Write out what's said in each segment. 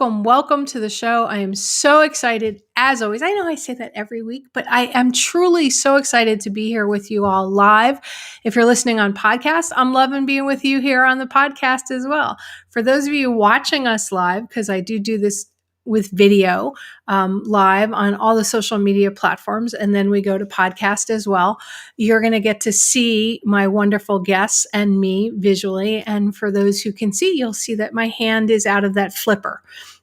welcome, welcome to the show. I am so excited, as always. I know I say that every week, but I am truly so excited to be here with you all live. If you're listening on podcast, I'm loving being with you here on the podcast as well. For those of you watching us live, because I do this with video live on all the social media platforms, and then we go to podcast as well. You're going to get to see my wonderful guests and me visually. And for those who can see, you'll see that my hand is out of that flipper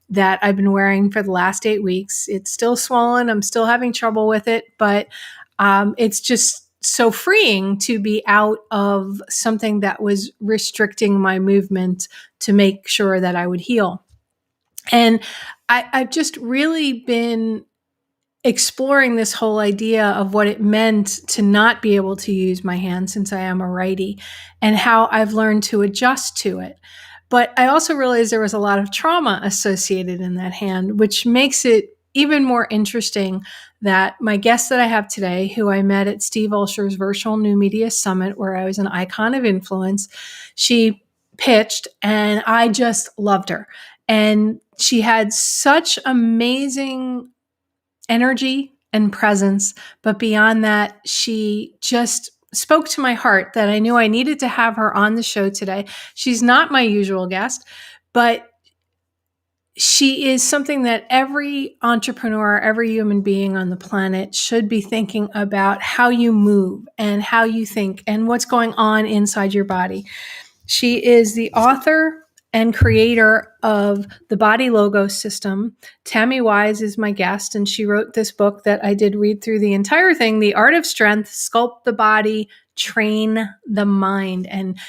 that I've been wearing for the last 8 weeks. It's still swollen. I'm still having trouble with it, but it's just so freeing to be out of something that was restricting my movement to make sure that I would heal. And I've just really been exploring this whole idea of what it meant to not be able to use my hand since I am a righty, and how I've learned to adjust to it. But I also realized there was a lot of trauma associated in that hand, which makes it even more interesting that my guest that I have today, who I met at Steve Olsher's Virtual New Media Summit, where I was an icon of influence, she pitched and I just loved her. And she had such amazing energy and presence. But beyond that, she just spoke to my heart that I knew I needed to have her on the show today. She's not my usual guest, but she is something that every entrepreneur, every human being on the planet should be thinking about: how you move and how you think and what's going on inside your body. She is the author and creator of the Body Logo System. Tammy Wise is my guest, and she wrote this book that I did read through the entire thing: The Art of Strength, Sculpt the Body, Train the Mind. And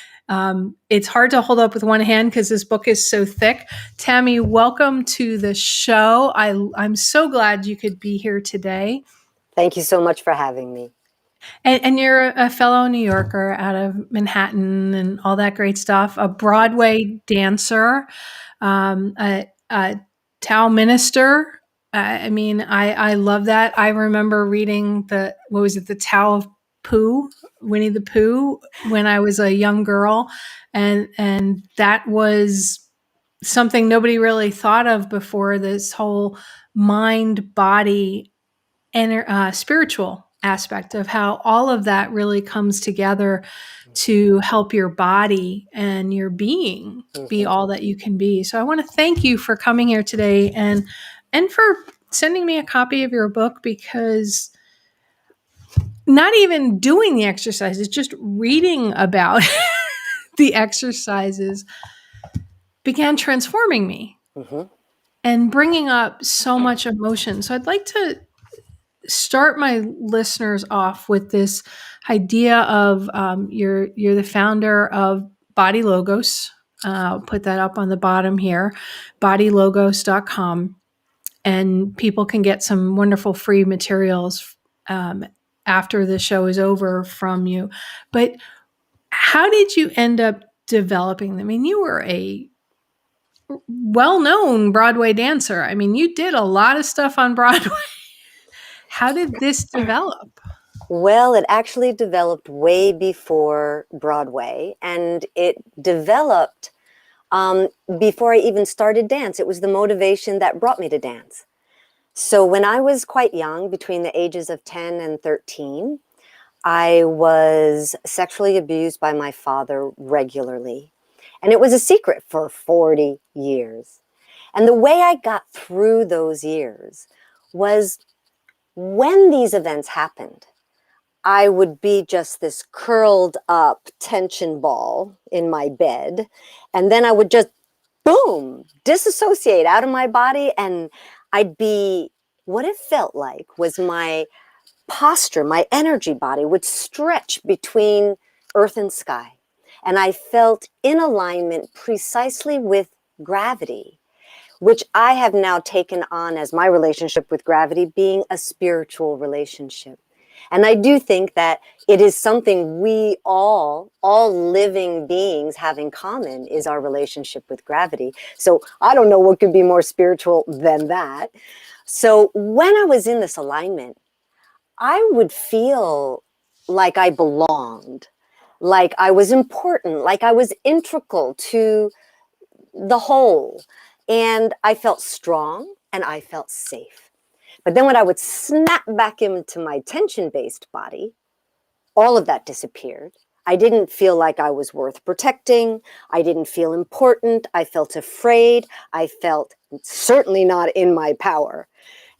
it's hard to hold up with one hand because this book is so thick. Tammy, welcome to the show. I'm so glad you could be here today. Thank you so much for having me. And you're a fellow New Yorker out of Manhattan and all that great stuff, a Broadway dancer, a Tao minister. I love that. I remember reading the Tao of Pooh, Winnie the Pooh, when I was a young girl. And that was something nobody really thought of before, this whole mind, body, and spiritual aspect of how all of that really comes together to help your body and your being be all that you can be. So I want to thank you for coming here today and for sending me a copy of your book, because not even doing the exercises, just reading about the exercises began transforming me and bringing up so much emotion. So I'd like to start my listeners off with this idea of you're the founder of Body Logos. I'll put that up on the bottom here, bodylogos.com, and people can get some wonderful free materials after the show is over from you. But how did you end up developing them? I mean, you were a well-known Broadway dancer. I mean, you did a lot of stuff on Broadway. How did this develop? Well, it actually developed way before Broadway, and it developed before I even started dance. It was the motivation that brought me to dance. So when I was quite young, between the ages of 10 and 13, I was sexually abused by my father regularly. And it was a secret for 40 years. And the way I got through those years was, when these events happened, I would be just this curled up tension ball in my bed. And then I would just, boom, disassociate out of my body. And I'd be, what it felt like was my posture, my energy body would stretch between earth and sky. And I felt in alignment precisely with gravity, which I have now taken on as my relationship with gravity being a spiritual relationship. And I do think that it is something we all living beings have in common, is our relationship with gravity. So I don't know what could be more spiritual than that. So when I was in this alignment, I would feel like I belonged, like I was important, like I was integral to the whole. And I felt strong and I felt safe. But then when I would snap back into my tension-based body, all of that disappeared. I didn't feel like I was worth protecting. I didn't feel important. I felt afraid. I felt certainly not in my power.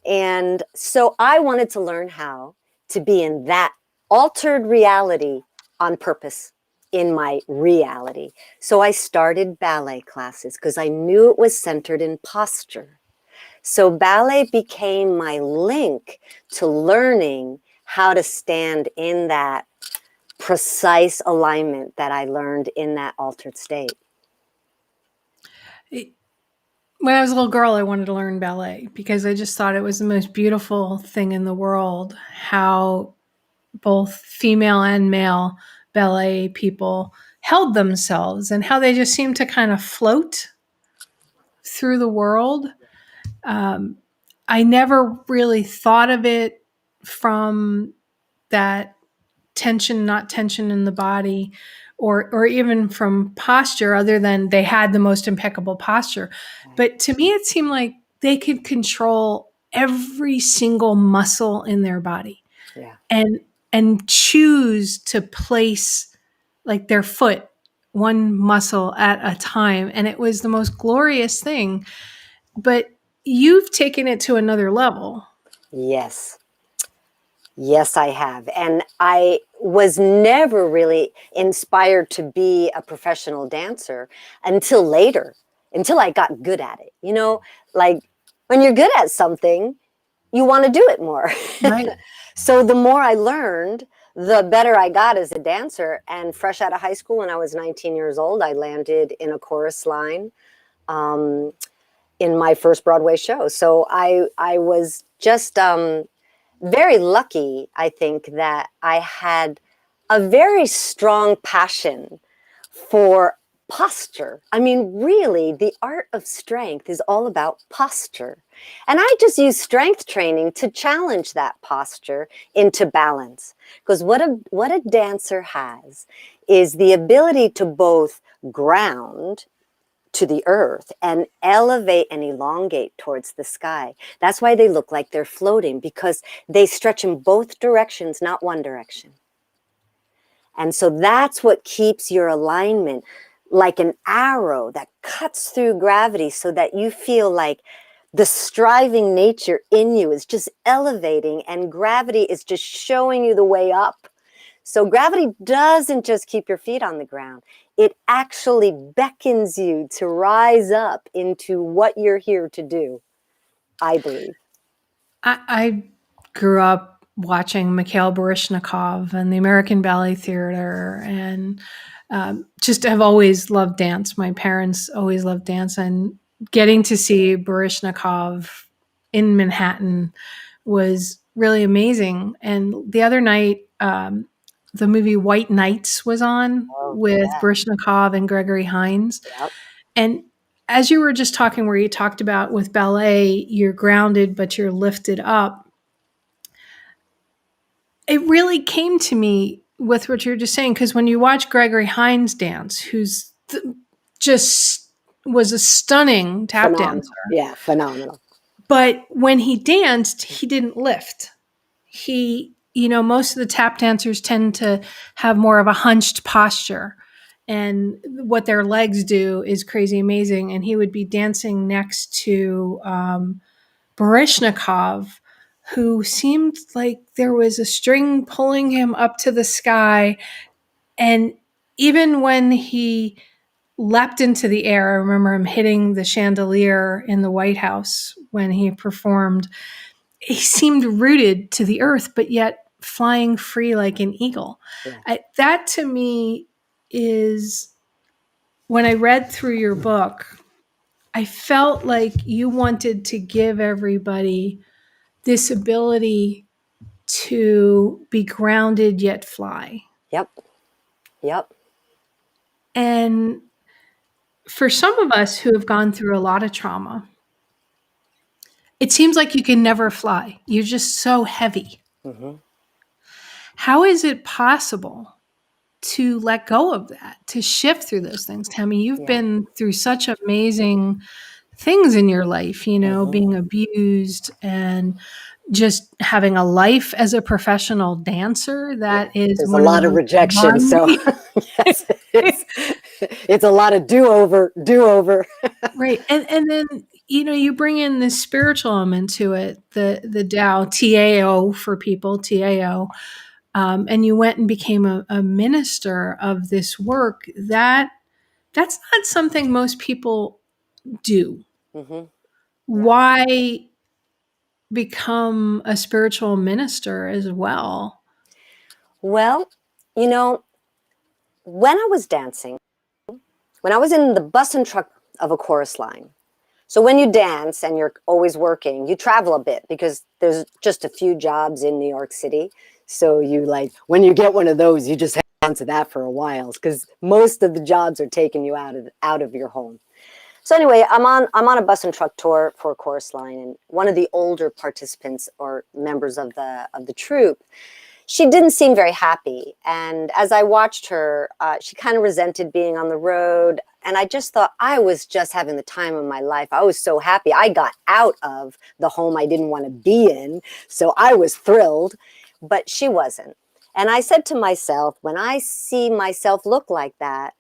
And so I wanted to learn how to be in that altered reality on purpose, in my reality. So I started ballet classes because I knew it was centered in posture. So ballet became my link to learning how to stand in that precise alignment that I learned in that altered state. When I was a little girl, I wanted to learn ballet because I just thought it was the most beautiful thing in the world, how both female and male ballet people held themselves and how they just seemed to kind of float through the world. I never really thought of it from that tension, not tension in the body, or even from posture, other than they had the most impeccable posture. But to me, it seemed like they could control every single muscle in their body. Yeah. And choose to place like their foot one muscle at a time. And it was the most glorious thing. But you've taken it to another level. Yes. Yes, I have. And I was never really inspired to be a professional dancer until later, until I got good at it. You know, like when you're good at something, you want to do it more. Right. So the more I learned, the better I got as a dancer. And fresh out of high school, when I was 19 years old, I landed in a chorus line in my first Broadway show. So I was just very lucky, I think, that I had a very strong passion for posture. I mean, really, the art of strength is all about posture. And I just use strength training to challenge that posture into balance. Because what a dancer has is the ability to both ground to the earth and elevate and elongate towards the sky. That's why they look like they're floating, because they stretch in both directions, not one direction. And so that's what keeps your alignment like an arrow that cuts through gravity, so that you feel like the striving nature in you is just elevating and gravity is just showing you the way up. So gravity doesn't just keep your feet on the ground. It actually beckons you to rise up into what you're here to do, I believe. I grew up watching Mikhail Baryshnikov and the American Ballet Theater, and just have always loved dance. My parents always loved dance, and getting to see Baryshnikov in Manhattan was really amazing. And the other night, the movie White Nights was on with Baryshnikov and Gregory Hines. Yep. And as you were just talking, where you talked about with ballet, you're grounded, but you're lifted up. It really came to me with what you're just saying, because when you watch Gregory Hines dance, who's just was a stunning tap dancer. Yeah, phenomenal. But when he danced, he didn't lift. Most of the tap dancers tend to have more of a hunched posture. And what their legs do is crazy amazing. And he would be dancing next to Baryshnikov, who seemed like there was a string pulling him up to the sky. And even when he leapt into the air, I remember him hitting the chandelier in the White House when he performed. He seemed rooted to the earth, but yet flying free like an eagle. Yeah. That to me is, when I read through your book, I felt like you wanted to give everybody this ability to be grounded yet fly. Yep. And for some of us who have gone through a lot of trauma, it seems like you can never fly. You're just so heavy. Mm-hmm. How is it possible to let go of that, to shift through those things? Tammy, you've been through such amazing things in your life, you know, Mm-hmm. being abused and just having a life as a professional dancer. Yeah, That is there's a one of the lot of most rejection. So demanding. yes, it's a lot of do over. Right. And then, you know, you bring in this spiritual element to it, the Tao, TAO for people, TAO. And you went and became a minister of this work. That's not something most people do. Mm-hmm. Yeah. Why become a spiritual minister as well? Well, you know, when I was dancing, when I was in the bus and truck of a chorus line. So when you dance and you're always working, you travel a bit because there's just a few jobs in New York City. So you like when you get one of those, you just hang on to that for a while because most of the jobs are taking you out of your home. So anyway, I'm on a bus and truck tour for a chorus line, and one of the older participants or members of the troupe, she didn't seem very happy. And as I watched her, she kind of resented being on the road. And I just thought I was just having the time of my life. I was so happy. I got out of the home I didn't want to be in. So I was thrilled, but she wasn't. And I said to myself, when I see myself look like that,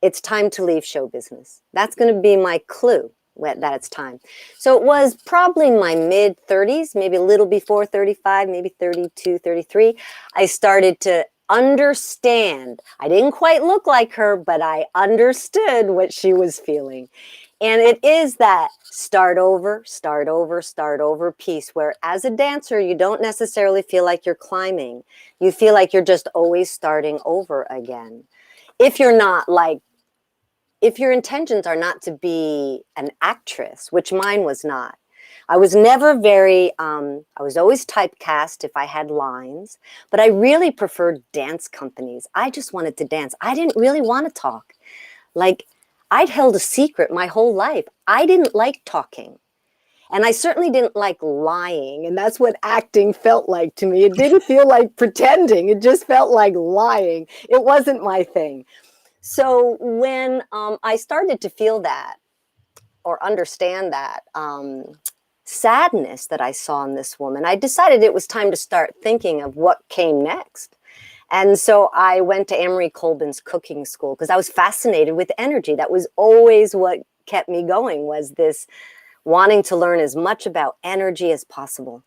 it's time to leave show business. That's going to be my clue that it's time. So it was probably my mid 30s, maybe a little before 35, maybe 32, 33. I started to understand. I didn't quite look like her, but I understood what she was feeling. And it is that start over, start over, start over piece where as a dancer, you don't necessarily feel like you're climbing. You feel like you're just always starting over again. If you're not like, if your intentions are not to be an actress, which mine was not. I was never very, I was always typecast if I had lines, but I really preferred dance companies. I just wanted to dance. I didn't really want to talk. Like, I'd held a secret my whole life. I didn't like talking. And I certainly didn't like lying. And that's what acting felt like to me. It didn't feel like pretending. It just felt like lying. It wasn't my thing. So when I started to feel that or understand that sadness that I saw in this woman, I decided it was time to start thinking of what came next. And so I went to Amory Colbin's cooking school because I was fascinated with energy. That was always what kept me going, was this wanting to learn as much about energy as possible.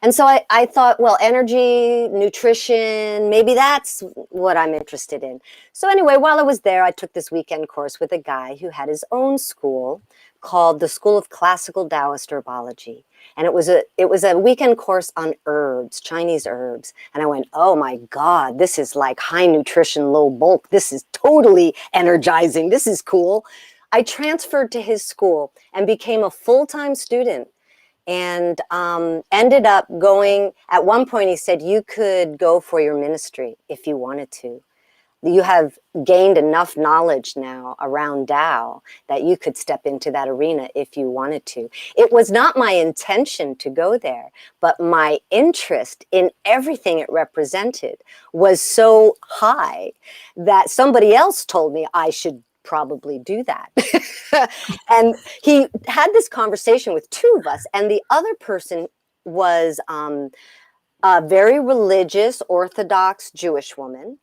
And so I thought, well, energy, nutrition, maybe that's what I'm interested in. So anyway, while I was there, I took this weekend course with a guy who had his own school called the School of Classical Taoist Herbology. And it was a weekend course on herbs, Chinese herbs. And I went, oh my God, this is like high nutrition, low bulk. This is totally energizing. This is cool. I transferred to his school and became a full-time student, and ended up going. At one point he said, you could go for your ministry if you wanted to. You have gained enough knowledge now around Tao that you could step into that arena if you wanted to. It was not my intention to go there, but my interest in everything it represented was so high that somebody else told me I should probably do that. And he had this conversation with two of us, and the other person was a very religious, Orthodox Jewish woman.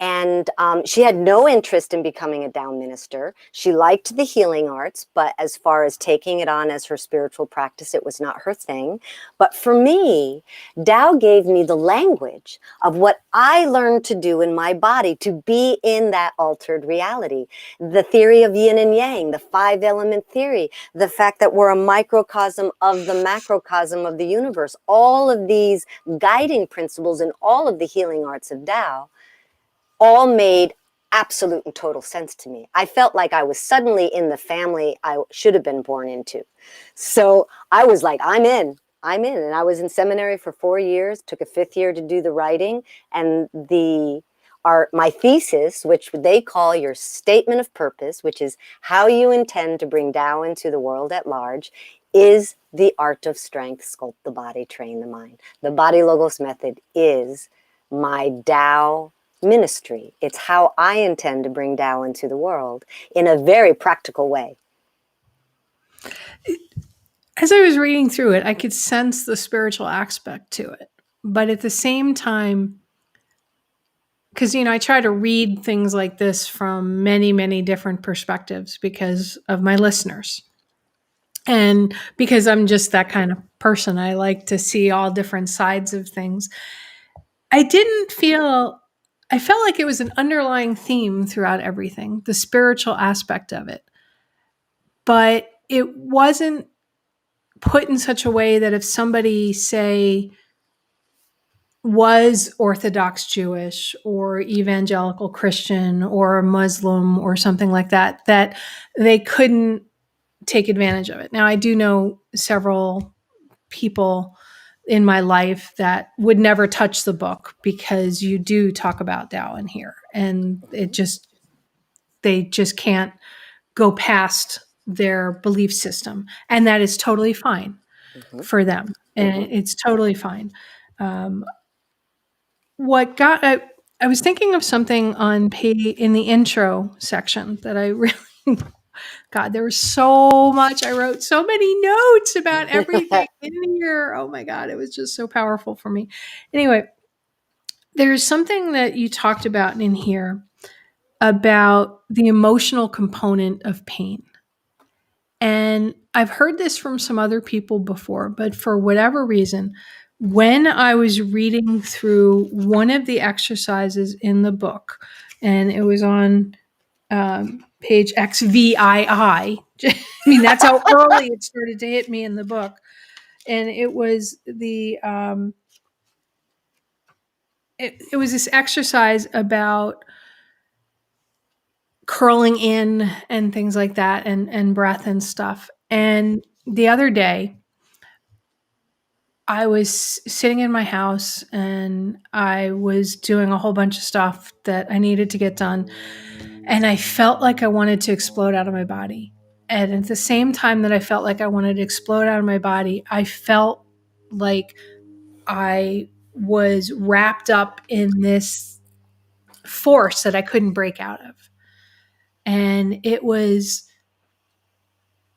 And she had no interest in becoming a Tao minister. She liked the healing arts, but as far as taking it on as her spiritual practice, it was not her thing. But for me, Tao gave me the language of what I learned to do in my body to be in that altered reality. The theory of yin and yang, the 5-element theory, the fact that we're a microcosm of the macrocosm of the universe, all of these guiding principles and all of the healing arts of Tao all made absolute and total sense to me. I felt like I was suddenly in the family I should have been born into. So I was like, I'm in. And I was in seminary for 4 years, took a 5th year to do the writing. And my thesis, which they call your statement of purpose, which is how you intend to bring Tao into the world at large, is the art of strength, sculpt the body, train the mind. The Body Logos method is my Tao ministry. It's how I intend to bring Tao into the world in a very practical way. As I was reading through it, I could sense the spiritual aspect to it. But at the same time, because, I try to read things like this from many, many different perspectives because of my listeners. And because I'm just that kind of person, I like to see all different sides of things. I felt like it was an underlying theme throughout everything, the spiritual aspect of it. But it wasn't put in such a way that if somebody, say, was Orthodox Jewish or evangelical Christian or Muslim or something like that, that they couldn't take advantage of it. Now, I do know several people in my life that would never touch the book because you do talk about Tao in here, and they just can't go past their belief system, and that is totally fine for them, and it's totally fine. What got I was thinking of something on page in the intro section that I really God, there was so much. I wrote so many notes about everything in here. Oh my God, it was just so powerful for me. Anyway, there's something that you talked about in here about the emotional component of pain. And I've heard this from some other people before, but for whatever reason, when I was reading through one of the exercises in the book, and it was on page XVII. I mean, that's how early it started to hit me in the book. And it was it was this exercise about curling in and things like that, and breath and stuff. And the other day, I was sitting in my house and I was doing a whole bunch of stuff that I needed to get done. And I felt like I wanted to explode out of my body. And at the same time that I felt like I wanted to explode out of my body, I felt like I was wrapped up in this force that I couldn't break out of. And it was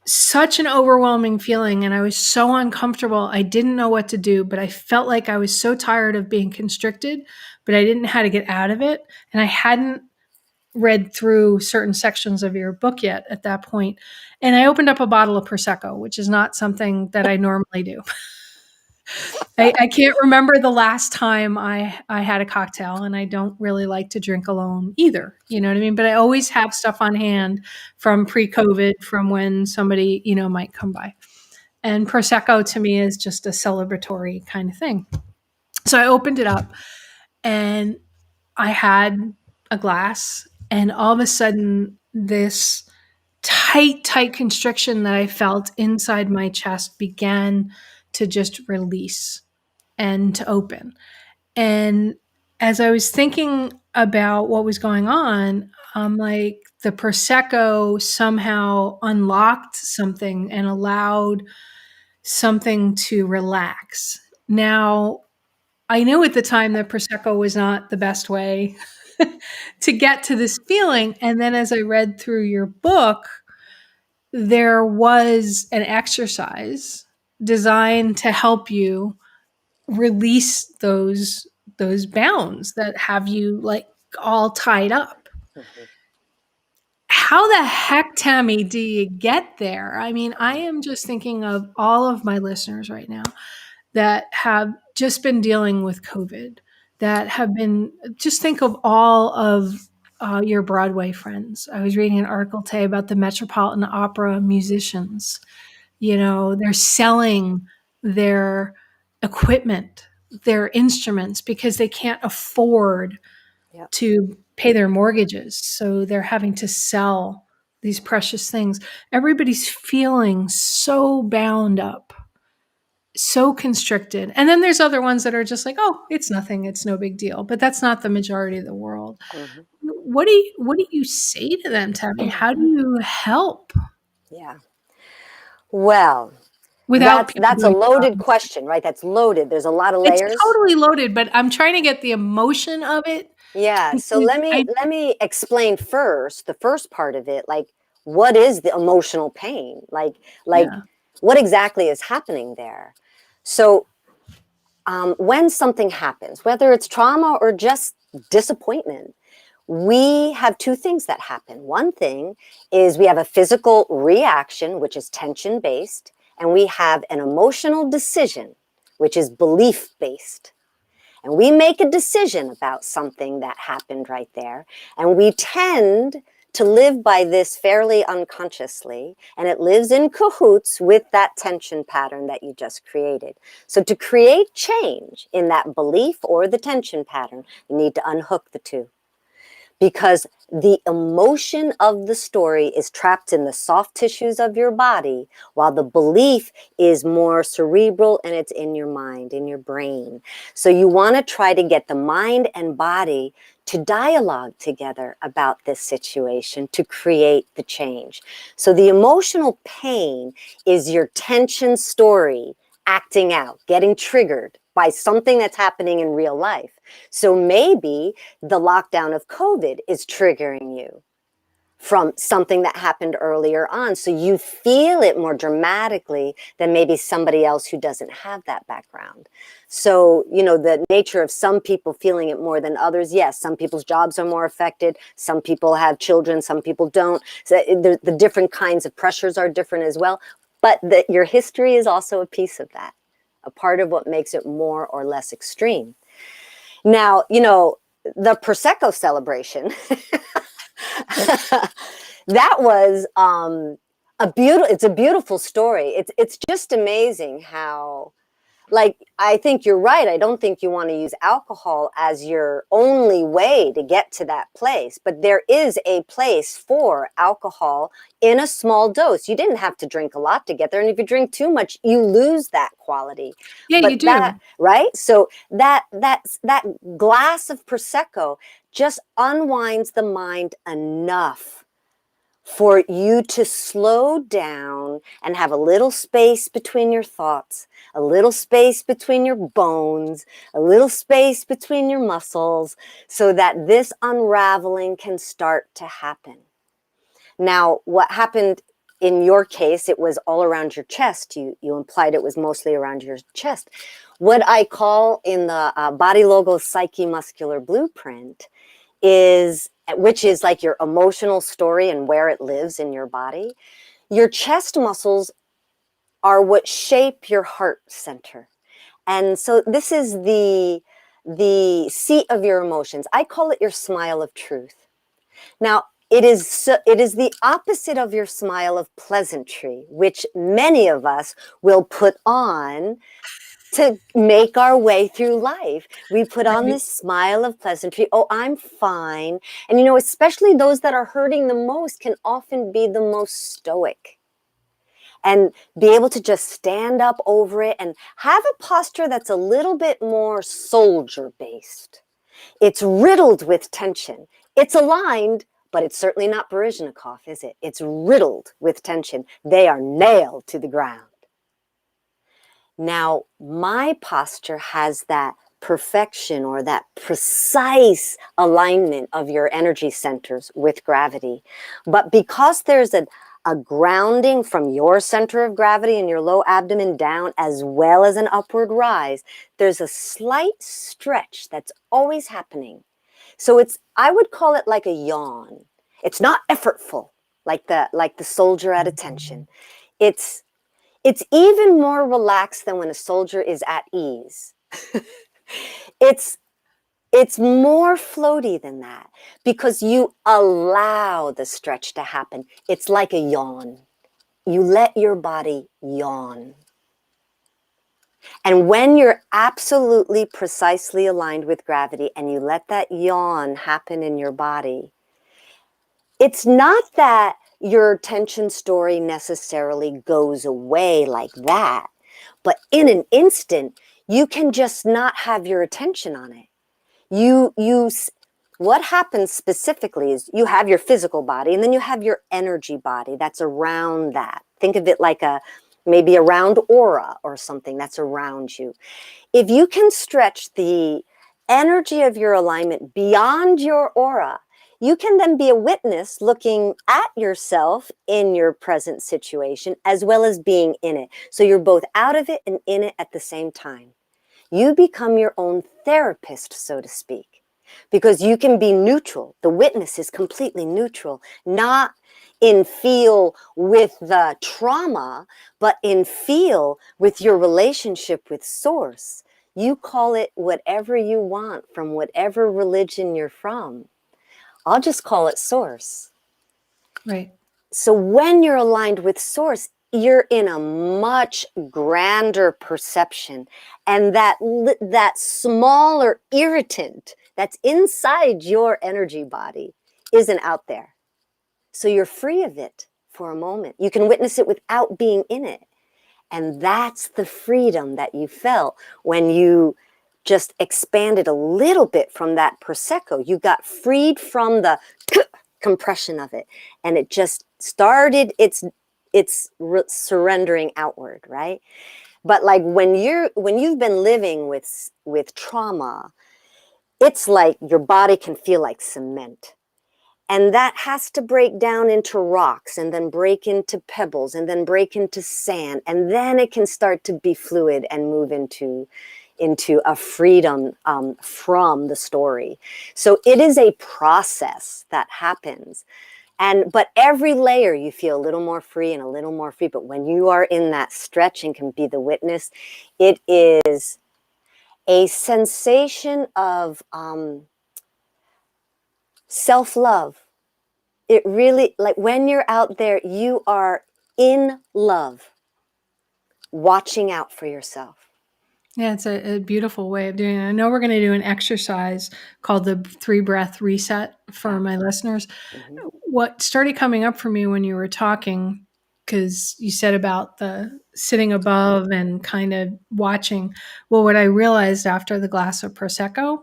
such an overwhelming feeling, and I was so uncomfortable. I didn't know what to do, but I felt like I was so tired of being constricted, but I didn't know how to get out of it. And I hadn't read through certain sections of your book yet at that point. And I opened up a bottle of Prosecco, which is not something that I normally do. I can't remember the last time I had a cocktail, and I don't really like to drink alone either. You know what I mean? But I always have stuff on hand from pre-COVID, from when somebody, might come by. And Prosecco to me is just a celebratory kind of thing. So I opened it up and I had a glass, and all of a sudden this tight constriction that I felt inside my chest began to just release and to open. And as I was thinking about what was going on, I'm like, the Prosecco somehow unlocked something and allowed something to relax. Now, I knew at the time that Prosecco was not the best way to get to this feeling. And then as I read through your book, there was an exercise designed to help you release those bounds that have you like all tied up. How the heck, Tammy, do you get there? I mean, I am just thinking of all of my listeners right now that have just been dealing with COVID, that have been, just think of all of your Broadway friends. I was reading an article today about the Metropolitan Opera musicians. They're selling their equipment, their instruments, because they can't afford to pay their mortgages. So they're having to sell these precious things. Everybody's feeling so bound up, so constricted. And then there's other ones that are just like, oh, it's nothing, it's no big deal. But that's not the majority of the world. Mm-hmm. What do you say to them, Tammy? How do you help? Yeah. Well, that's a loaded question, right? That's loaded. There's a lot of layers. It's totally loaded, but I'm trying to get the emotion of it. Yeah. So let me explain first, the first part of it. Like, what is the emotional pain? Like Yeah. what exactly is happening there? So when something happens, whether it's trauma or just disappointment, we have two things that happen. One thing is we have a physical reaction, which is tension based, and we have an emotional decision, which is belief based. And we make a decision about something that happened right there, and we tend to live by this fairly unconsciously, and it lives in cahoots with that tension pattern that you just created. So to create change in that belief or the tension pattern, you need to unhook the two, because the emotion of the story is trapped in the soft tissues of your body, while the belief is more cerebral and it's in your mind, in your brain. So you want to try to get the mind and body to dialogue together about this situation to create the change. So the emotional pain is your tension story acting out, getting triggered by something that's happening in real life. So maybe the lockdown of COVID is triggering you from something that happened earlier on. So you feel it more dramatically than maybe somebody else who doesn't have that background. So, you know, the nature of some people feeling it more than others, yes, some people's jobs are more affected. Some people have children, some people don't. So the different kinds of pressures are different as well. But your history is also a piece of that, a part of what makes it more or less extreme. Now, you know, the Prosecco celebration, that was it's a beautiful story. It's just amazing how, like, I think you're right. I don't think you want to use alcohol as your only way to get to that place, but there is a place for alcohol in a small dose. You didn't have to drink a lot to get there, and if you drink too much, you lose that quality. Yeah, But you that, do. right? So that glass of Prosecco just unwinds the mind enough for you to slow down and have a little space between your thoughts, a little space between your bones, a little space between your muscles, so that this unraveling can start to happen. Now, what happened in your case, it was all around your chest. You implied it was mostly around your chest. What I call in the Body Logo Psychomuscular Blueprint is, which is like your emotional story and where it lives in your body. Your chest muscles are what shape your heart center. And so this is the seat of your emotions. I call it your smile of truth. Now, it is the opposite of your smile of pleasantry, which many of us will put on to make our way through life. We put on Right. this smile of pleasantry. Oh, I'm fine. And, you know, especially those that are hurting the most can often be the most stoic, and be able to just stand up over it and have a posture that's a little bit more soldier based. It's riddled with tension. It's aligned, but it's certainly not Baryshnikov, is it? It's riddled with tension. They are nailed to the ground. Now, my posture has that perfection or that precise alignment of your energy centers with gravity. But because there's a grounding from your center of gravity in your low abdomen down, as well as an upward rise, there's a slight stretch that's always happening. So I would call it like a yawn. It's not effortful, like the soldier at attention. It's it's even more relaxed than when a soldier is at ease. it's it's more floaty than that because you allow the stretch to happen. It's like a yawn. You let your body yawn. And when you're absolutely precisely aligned with gravity and you let that yawn happen in your body, it's not that your tension story necessarily goes away like that, but in an instant, you can just not have your attention on it. What happens specifically is you have your physical body and then you have your energy body that's around that. Think of it like maybe a round aura or something that's around you. If you can stretch the energy of your alignment beyond your aura, you can then be a witness looking at yourself in your present situation as well as being in it. So you're both out of it and in it at the same time. You become your own therapist, so to speak, because you can be neutral. The witness is completely neutral, not in feel with the trauma, but in feel with your relationship with Source. You call it whatever you want from whatever religion you're from. I'll just call it Source. Right. So when you're aligned with Source, you're in a much grander perception. And that smaller irritant that's inside your energy body isn't out there. So you're free of it for a moment. You can witness it without being in it. And that's the freedom that you felt when you just expanded a little bit from that Prosecco. You got freed from the compression of it, and it just started its surrendering outward, right? But like when you've been living with trauma, it's like your body can feel like cement. And that has to break down into rocks and then break into pebbles and then break into sand. And then it can start to be fluid and move into a freedom from the story. So it is a process that happens. But every layer you feel a little more free and a little more free. But when you are in that stretch and can be the witness, it is a sensation of self-love. It really, like when you're out there, you are in love, watching out for yourself. Yeah, it's a beautiful way of doing it. I know we're going to do an exercise called the 3-breath reset for my listeners. Mm-hmm. What started coming up for me when you were talking, because you said about the sitting above and kind of watching. Well, what I realized after the glass of Prosecco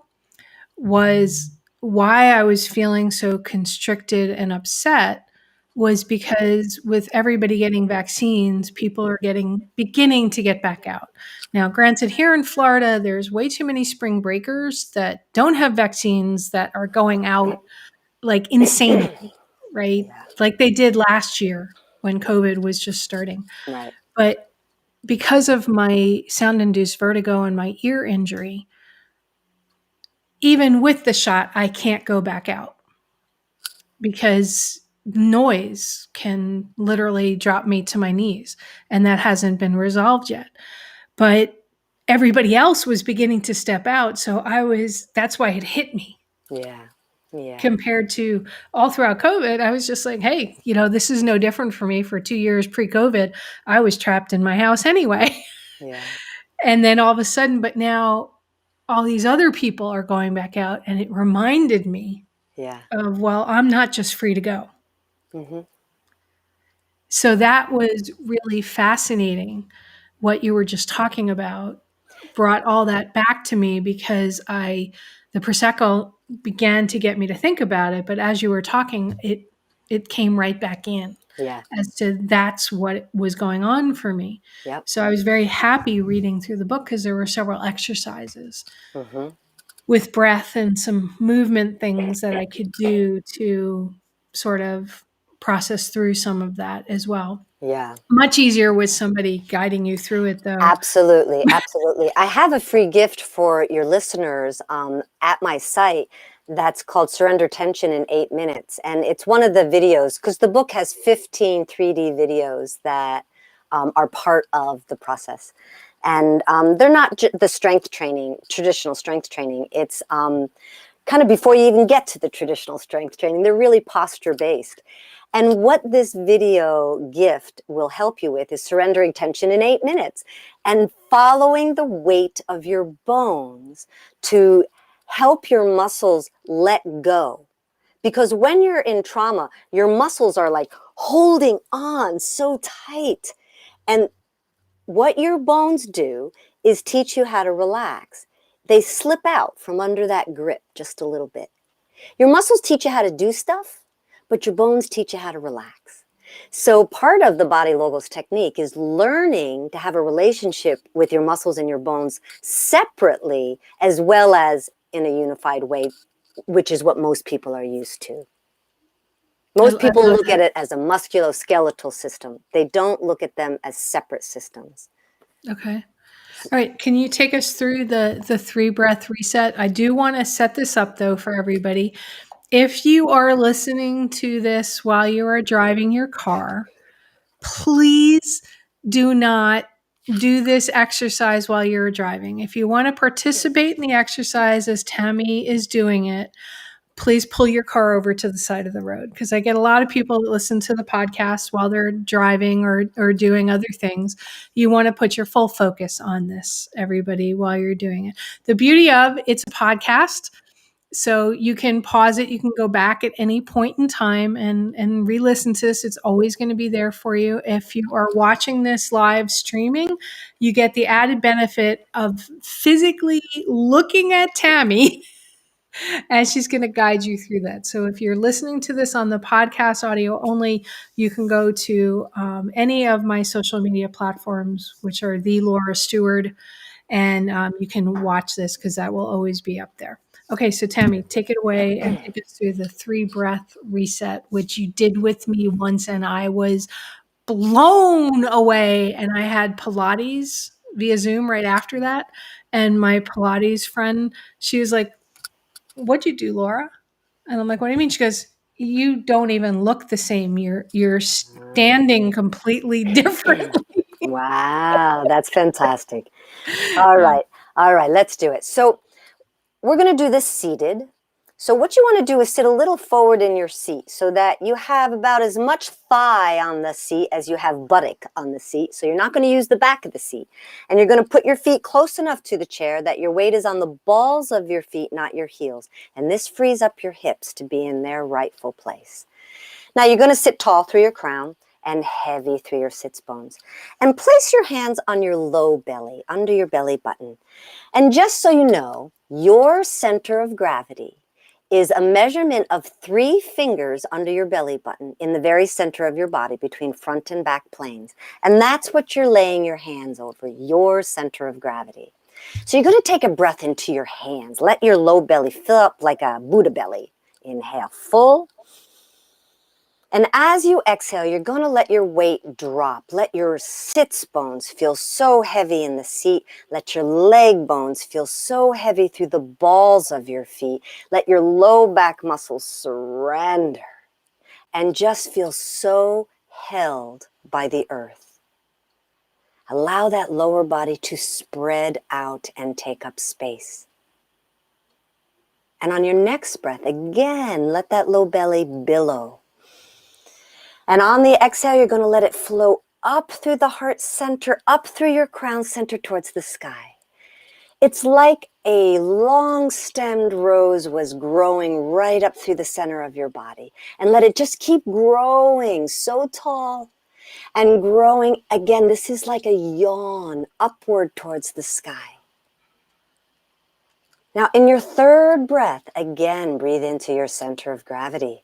was why I was feeling so constricted and upset was because with everybody getting vaccines, people are beginning to get back out. Now, granted, here in Florida, there's way too many spring breakers that don't have vaccines that are going out like insanely, right? Yeah. Like they did last year when COVID was just starting. Right. But because of my sound-induced vertigo and my ear injury, even with the shot, I can't go back out because noise can literally drop me to my knees, and that hasn't been resolved yet. But everybody else was beginning to step out, so that's why it hit me. Yeah. Yeah. Compared to all throughout COVID, I was just like, hey, this is no different for me. For 2 years pre-COVID, I was trapped in my house anyway. Yeah. And then all of a sudden, but now all these other people are going back out, and it reminded me Yeah. of, well, I'm not just free to go. Mm-hmm. So that was really fascinating. What you were just talking about brought all that back to me because the Prosecco began to get me to think about it. But as you were talking, it came right back in Yeah. as to that's what was going on for me. Yep. So I was very happy reading through the book because there were several exercises Mm-hmm. with breath and some movement things that I could do to sort of process through some of that as well. Yeah. Much easier with somebody guiding you through it, though. Absolutely. Absolutely. I have a free gift for your listeners at my site that's called Surrender Tension in 8 Minutes. And it's one of the videos, because the book has 15 3D videos that are part of the process. And they're not the strength training, traditional strength training. It's kind of before you even get to the traditional strength training. They're really posture based. And what this video gift will help you with is surrendering tension in 8 minutes and following the weight of your bones to help your muscles let go. Because when you're in trauma, your muscles are like holding on so tight. And what your bones do is teach you how to relax. They slip out from under that grip just a little bit. Your muscles teach you how to do stuff, but your bones teach you how to relax. So part of the body logos technique is learning to have a relationship with your muscles and your bones separately, as well as in a unified way which is what most people are used to. I Most people love look that. at it as a musculoskeletal system. They don't look at them as separate systems. Okay. All right. Can you take us through the three breath reset? I do want to set this up though for everybody. If you are listening to this while you are driving your car, please do not do this exercise while you're driving. If you want to participate in the exercise as Tammy is doing it, please pull your car over to the side of the road, because I get a lot of people that listen to the podcast while they're driving or doing other things. You want to put your full focus on this, everybody, while you're doing it. The beauty of it's a podcast, so you can pause it. You can go back at any point in time and re-listen to this. It's always going to be there for you. If you are watching this live streaming, you get the added benefit of physically looking at Tammy and she's going to guide you through that. So if you're listening to this on the podcast audio only, you can go to any of my social media platforms, which are the Laura Stewart, and you can watch this because that will always be up there. Okay, so Tammy, take it away and take us through the three breath reset, which you did with me once, and I was blown away. And I had Pilates via Zoom right after that. And my Pilates friend, she was like, "What'd you do, Laura?" And I'm like, "What do you mean?" She goes, "You don't even look the same. You're standing completely different." Wow, that's fantastic. All right. All right, let's do it. So we're going to do this seated. So what you want to do is sit a little forward in your seat so that you have about as much thigh on the seat as you have buttock on the seat. So you're not going to use the back of the seat. And you're going to put your feet close enough to the chair that your weight is on the balls of your feet, not your heels. And this frees up your hips to be in their rightful place. Now you're going to sit tall through your crown and heavy through your sits bones. And place your hands on your low belly, under your belly button. And just so you know, your center of gravity is a measurement of 3 fingers under your belly button in the very center of your body between front and back planes. And that's what you're laying your hands over, your center of gravity. So you're going to take a breath into your hands. Let your low belly fill up like a Buddha belly. Inhale, full. And as you exhale, you're going to let your weight drop. Let your sits bones feel so heavy in the seat. Let your leg bones feel so heavy through the balls of your feet. Let your low back muscles surrender and just feel so held by the earth. Allow that lower body to spread out and take up space. And on your next breath, again, let that low belly billow. And on the exhale, you're going to let it flow up through the heart center, up through your crown center towards the sky. It's like a long-stemmed rose was growing right up through the center of your body. And let it just keep growing so tall and growing. Again, this is like a yawn upward towards the sky. Now, in your third breath, again, breathe into your center of gravity.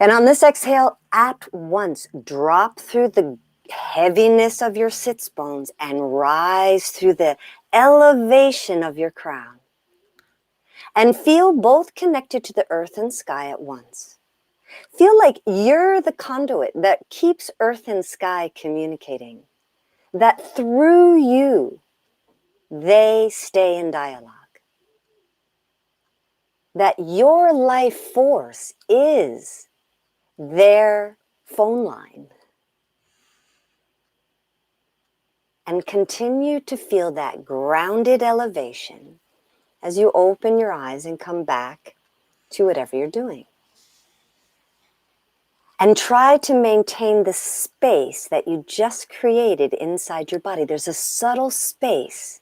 And on this exhale, at once, drop through the heaviness of your sits bones and rise through the elevation of your crown. And feel both connected to the earth and sky at once. Feel like you're the conduit that keeps earth and sky communicating. That through you, they stay in dialogue. That your life force is their phone line. And continue to feel that grounded elevation as you open your eyes and come back to whatever you're doing. And try to maintain the space that you just created inside your body. There's a subtle space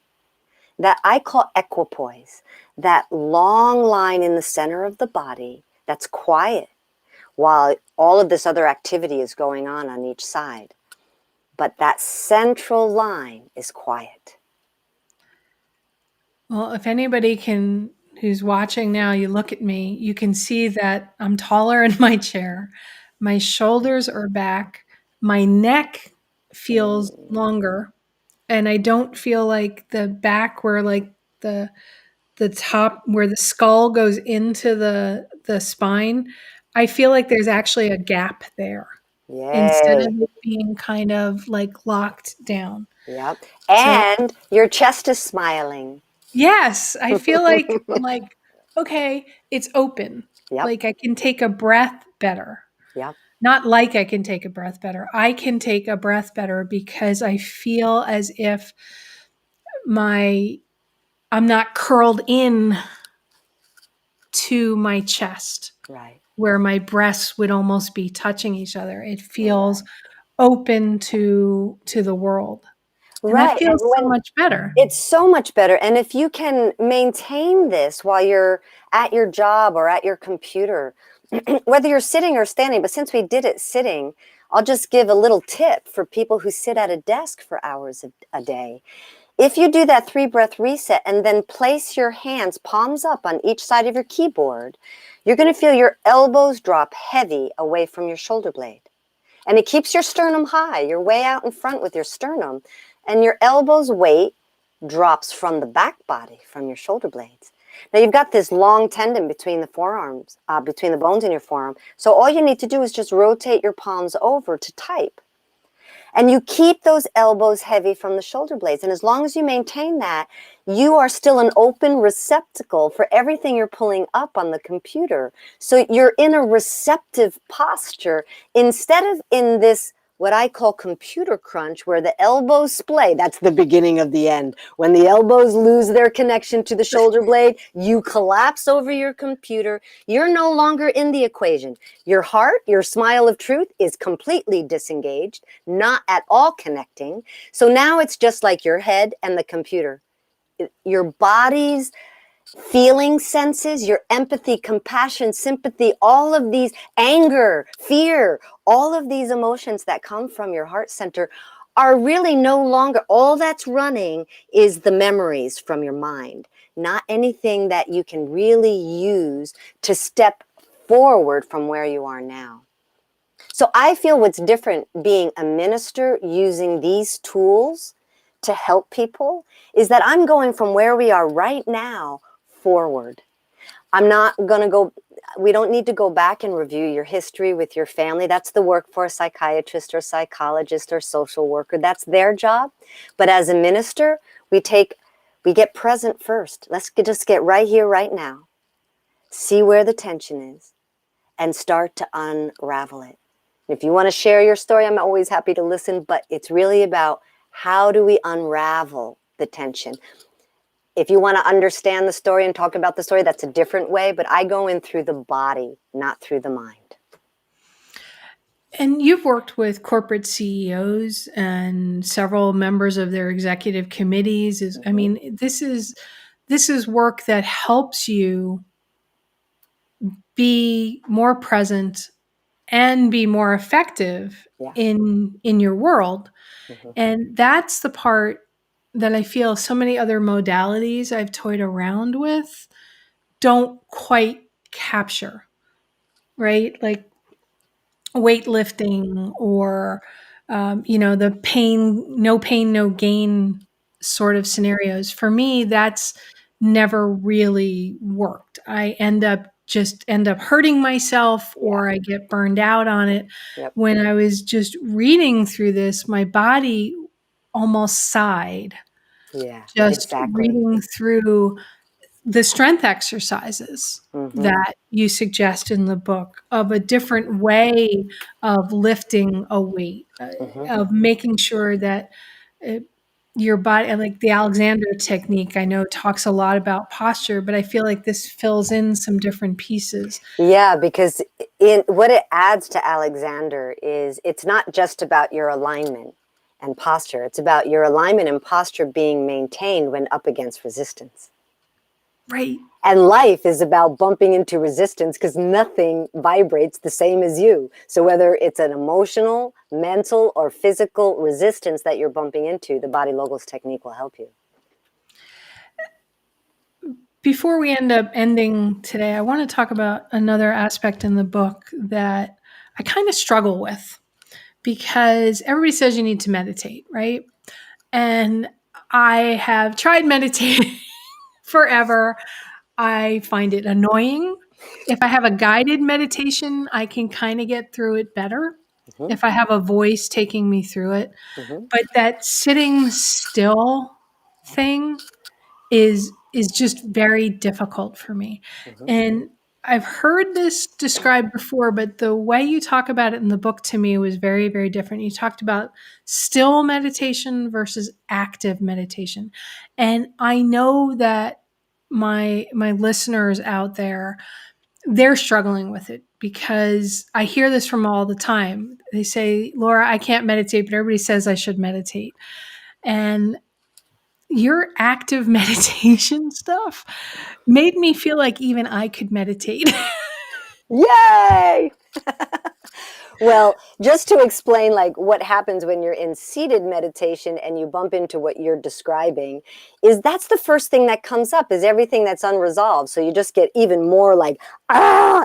that I call equipoise, that long line in the center of the body that's quiet while all of this other activity is going on each side. But that central line is quiet. Well, if anybody who's watching now, you look at me, you can see that I'm taller in my chair. My shoulders are back. My neck feels longer. And I don't feel like the back where like the top where the skull goes into the spine, I feel like there's actually a gap there instead Yay. of it being kind of like locked down. Yep. So And your chest is smiling. yes, I feel like I'm like, okay, it's open. Yep. Like I can take a breath better. Yep. Not like I can take a breath better. I can take a breath better because I feel as if I'm not curled in to my chest Right. where my breasts would almost be touching each other. It feels Right. open to the world. And that Right. And feels so when much better. it's so much better. And if you can maintain this while you're at your job or at your computer, whether you're sitting or standing, but since we did it sitting, I'll just give a little tip for people who sit at a desk for hours a day. If you do that 3 breath reset and then place your hands palms up on each side of your keyboard, you're going to feel your elbows drop heavy away from your shoulder blade. And it keeps your sternum high. You're way out in front with your sternum. And your elbows' weight drops from the back body, from your shoulder blades. Now you've got this long tendon between the forearms, between the bones in your forearm. So all you need to do is just rotate your palms over to type. And you keep those elbows heavy from the shoulder blades. And as long as you maintain that, you are still an open receptacle for everything you're pulling up on the computer. So you're in a receptive posture instead of in this, what I call computer crunch, where the elbows splay. That's the beginning of the end. When the elbows lose their connection to the shoulder blade, you collapse over your computer. You're no longer in the equation. Your heart, your smile of truth, is completely disengaged, not at all connecting. So now it's just like your head and the computer. Your body's feeling senses, your empathy, compassion, sympathy, all of these, anger, fear, all of these emotions that come from your heart center are really no longer, all that's running is the memories from your mind, not anything that you can really use to step forward from where you are now. So I feel what's different being a minister using these tools to help people is that I'm going from where we are right now forward. I'm not going to go, we don't need to go back and review your history with your family. That's the work for a psychiatrist or psychologist or social worker. That's their job. But as a minister, we get present first. Let's just get right here, right now. See where the tension is and start to unravel it. If you want to share your story, I'm always happy to listen, but it's really about how do we unravel the tension. If you want to understand the story and talk about the story, that's a different way, but I go in through the body, not through the mind. And you've worked with corporate CEOs and several members of their executive committees. I mean, this is work that helps you be more present and be more effective Yeah. in your world. Mm-hmm. And that's the part that I feel so many other modalities I've toyed around with don't quite capture, right? Like weightlifting or the no pain, no gain sort of scenarios. For me, that's never really worked. I end up hurting myself or I get burned out on it. Yep. When I was just reading through this, my body almost sighed Yeah, just exactly. reading through the strength exercises Mm-hmm. that you suggest in the book of a different way of lifting a weight, of making sure that uh, your body, like the Alexander technique, I know talks a lot about posture, but I feel like this fills in some different pieces. Yeah, because in what it adds to Alexander is it's not just about your alignment and posture. It's about your alignment and posture being maintained when up against resistance. Right. And life is about bumping into resistance because nothing vibrates the same as you. So whether it's an emotional, mental, or physical resistance that you're bumping into, the Body Logos technique will help you. Before we end up ending today, I want to talk about another aspect in the book that I kind of struggle with because everybody says you need to meditate, right? And I have tried meditating forever. I find it annoying. If I have a guided meditation, I can kind of get through it better. Mhm, If I have a voice taking me through it. mhm, But that sitting still thing is just very difficult for me. mhm. And I've heard this described before, but the way you talk about it in the book to me was very, very different. You talked about still meditation versus active meditation. And I know that my listeners out there, they're struggling with it because I hear this from all the time. They say, Laura, I can't meditate, but everybody says I should meditate. And your active meditation stuff made me feel like even I could meditate. Yay! Well, just to explain like what happens when you're in seated meditation and you bump into what you're describing, is that's the first thing that comes up is everything that's unresolved. So you just get even more like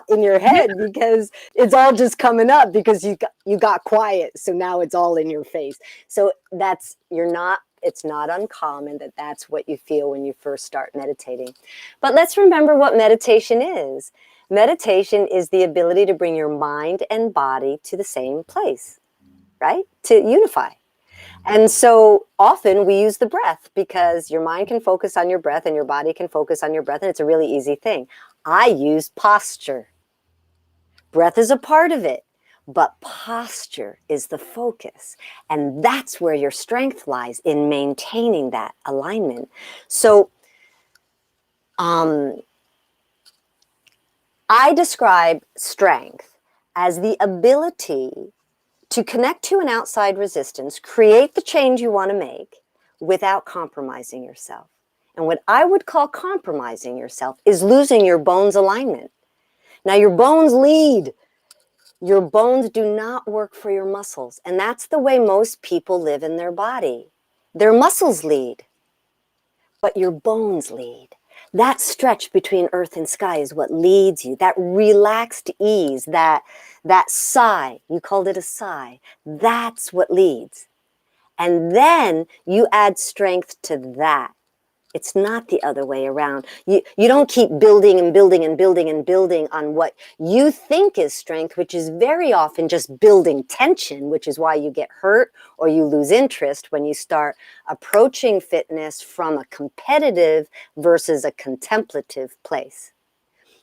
in your Yeah. head because it's all just coming up because you got quiet. So now it's all in your face. So it's not uncommon that that's what you feel when you first start meditating. But let's remember what meditation is. Meditation is the ability to bring your mind and body to the same place, right? To unify. And so often we use the breath because your mind can focus on your breath and your body can focus on your breath, and it's a really easy thing. I use posture. Breath is a part of it, but posture is the focus. And that's where your strength lies, in maintaining that alignment. So, I describe strength as the ability to connect to an outside resistance, create the change you want to make without compromising yourself. And what I would call compromising yourself is losing your bones alignment. Now, your bones lead. Your bones do not work for your muscles. And that's the way most people live in their body. Their muscles lead, but your bones lead. That stretch between earth and sky is what leads you. That relaxed ease, that sigh, you called it a sigh, that's what leads. And then you add strength to that. It's not the other way around. You don't keep building and building and building and building on what you think is strength, which is very often just building tension, which is why you get hurt or you lose interest when you start approaching fitness from a competitive versus a contemplative place.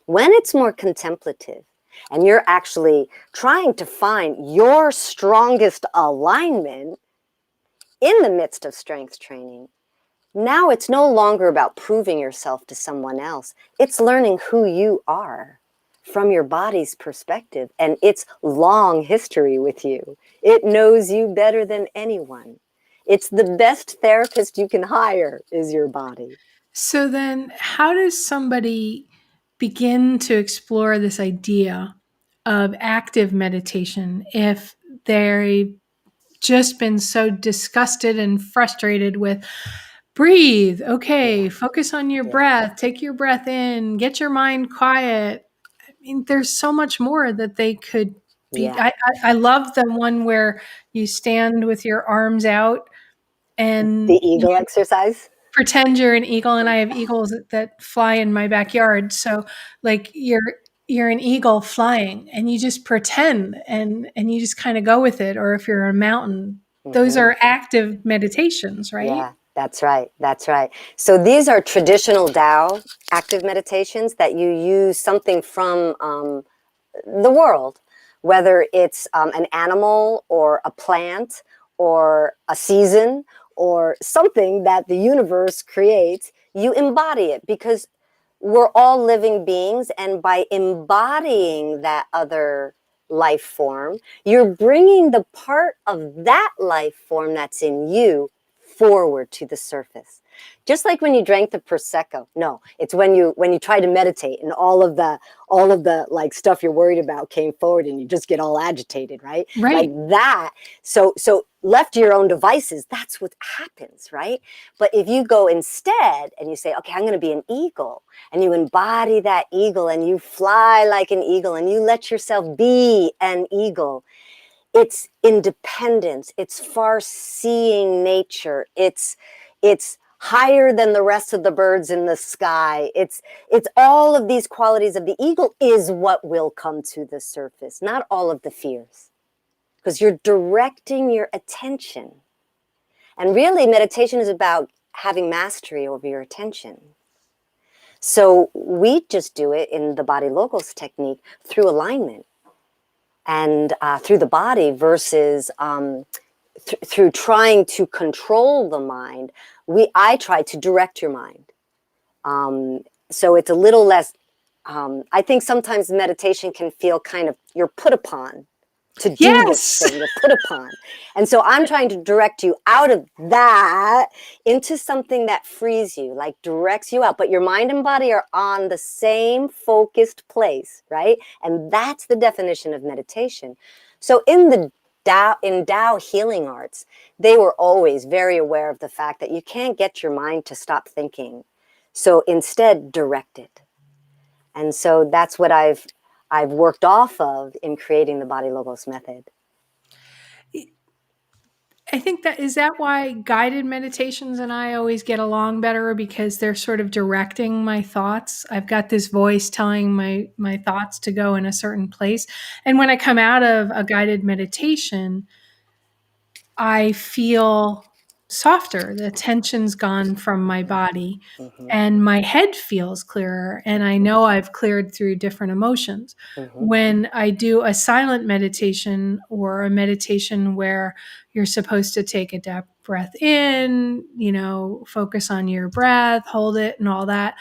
When it's more contemplative and you're actually trying to find your strongest alignment in the midst of strength training, now it's no longer about proving yourself to someone else. It's learning who you are from your body's perspective and its long history with you. It knows you better than anyone. It's the best therapist you can hire is your body. So then, how does somebody begin to explore this idea of active meditation if they've just been so disgusted and frustrated with breathe, okay, Yeah, focus on your yeah, breath, take your breath in, get your mind quiet. I mean, there's so much more that they could be. yeah. I love the one where you stand with your arms out The and you eagle exercise. pretend you're an eagle, and I have eagles that fly in my backyard. So like you're an eagle flying and you just pretend and you just kind of go with it. Or if you're a mountain, those Mm-hmm. are active meditations, right? Yeah, that's right. That's right. So these are traditional Tao active meditations that you use something from the world, whether it's an animal or a plant or a season or something that the universe creates, you embody it because we're all living beings. And by embodying that other life form, you're bringing the part of that life form that's in you forward to the surface. Just like when you drank the prosecco. No, it's when you try to meditate and all of the like stuff you're worried about came forward and you just get all agitated, right? Like Right. that. So left to your own devices, that's what happens, right? But if you go instead and you say, okay, I'm going to be an eagle, and you embody that eagle and you fly like an eagle and you let yourself be an eagle, it's independence, it's far seeing nature, it's higher than the rest of the birds in the sky. It's all of these qualities of the eagle is what will come to the surface, not all of the fears, because you're directing your attention. And really, meditation is about having mastery over your attention. So we just do it in the body logos technique through alignment and through the body versus through trying to control the mind. I try to direct your mind. So it's a little less, I think sometimes meditation can feel kind of, you're put upon to do this thing, you're put upon. And so I'm trying to direct you out of that into something that frees you, like directs you out. But your mind and body are on the same focused place, right? And that's the definition of meditation. So in Tao healing arts, they were always very aware of the fact that you can't get your mind to stop thinking. So instead, direct it. And so that's what I've worked off of in creating the Body Logos method. I think is that why guided meditations and I always get along better, because they're sort of directing my thoughts. I've got this voice telling my thoughts to go in a certain place. And when I come out of a guided meditation, I feel softer. The tension's gone from my body, and my head feels clearer. And I know I've cleared through different emotions. When I do a silent meditation or a meditation where you're supposed to take a deep breath in, focus on your breath, hold it, and all that.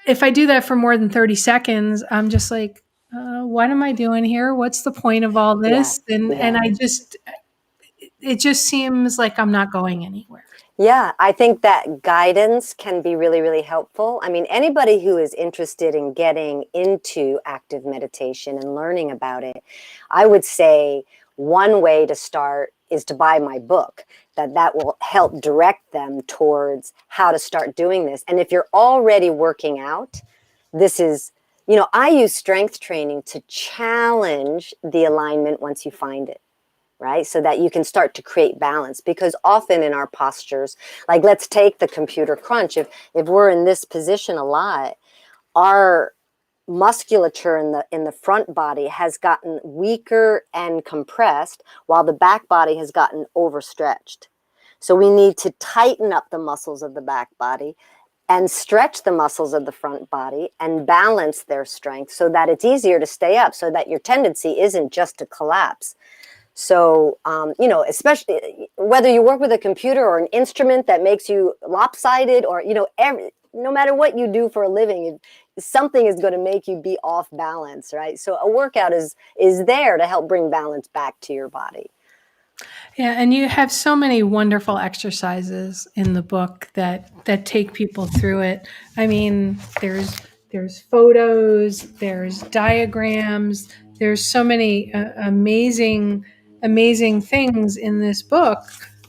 If I do that for more than 30 seconds, I'm just like, what am I doing here? What's the point of all this? And it just seems like I'm not going anywhere. Yeah, I think that guidance can be really, really helpful. I mean, anybody who is interested in getting into active meditation and learning about it, I would say one way to start is to buy my book. That will help direct them towards how to start doing this. And if you're already working out, this is, I use strength training to challenge the alignment once you find it. Right? So that you can start to create balance, because often in our postures, like let's take the computer crunch. If we're in this position a lot, our musculature in the front body has gotten weaker and compressed, while the back body has gotten overstretched. So we need to tighten up the muscles of the back body and stretch the muscles of the front body and balance their strength so that it's easier to stay up, so that your tendency isn't just to collapse. So, especially whether you work with a computer or an instrument that makes you lopsided, or, no matter what you do for a living, something is going to make you be off balance, right? So a workout is there to help bring balance back to your body. Yeah, and you have so many wonderful exercises in the book that take people through it. I mean, there's photos, there's diagrams, there's so many amazing things in this book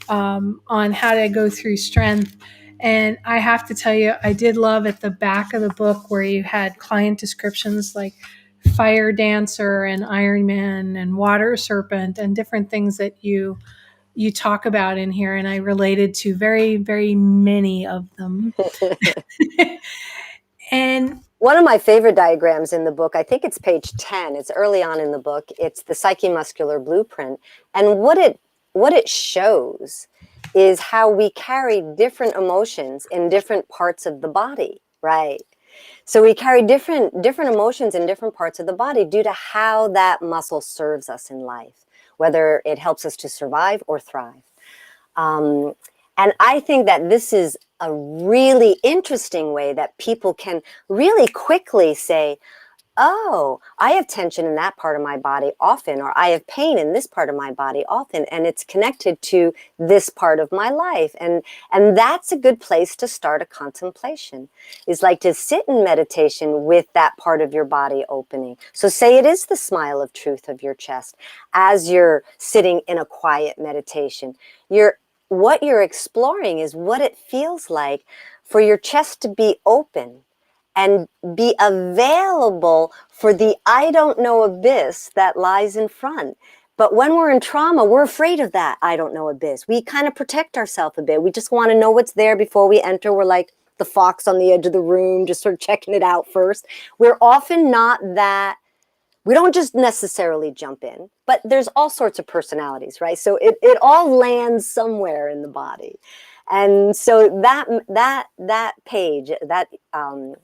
on how to go through strength. And I have to tell you, I did love at the back of the book where you had client descriptions like fire dancer and Iron Man and water serpent and different things that you talk about in here. And I related to very, very many of them. And one of my favorite diagrams in the book, I think it's page 10, it's early on in the book, it's the Psychomuscular Blueprint. And what it shows is how we carry different emotions in different parts of the body, right? So we carry different emotions in different parts of the body due to how that muscle serves us in life, whether it helps us to survive or thrive. And I think that this is a really interesting way that people can really quickly say, oh, I have tension in that part of my body often, or I have pain in this part of my body often, and it's connected to this part of my life. And that's a good place to start a contemplation, is like to sit in meditation with that part of your body opening. So say it is the smile of truth of your chest as you're sitting in a quiet meditation. What you're exploring is what it feels like for your chest to be open and be available for the I don't know abyss that lies in front. But when we're in trauma, we're afraid of that I don't know abyss. We kind of protect ourselves a bit. We just want to know what's there before we enter. We're like the fox on the edge of the room, just sort of checking it out first. We're often not that. We don't just necessarily jump in, but there's all sorts of personalities, right? So it all lands somewhere in the body. And so that page, that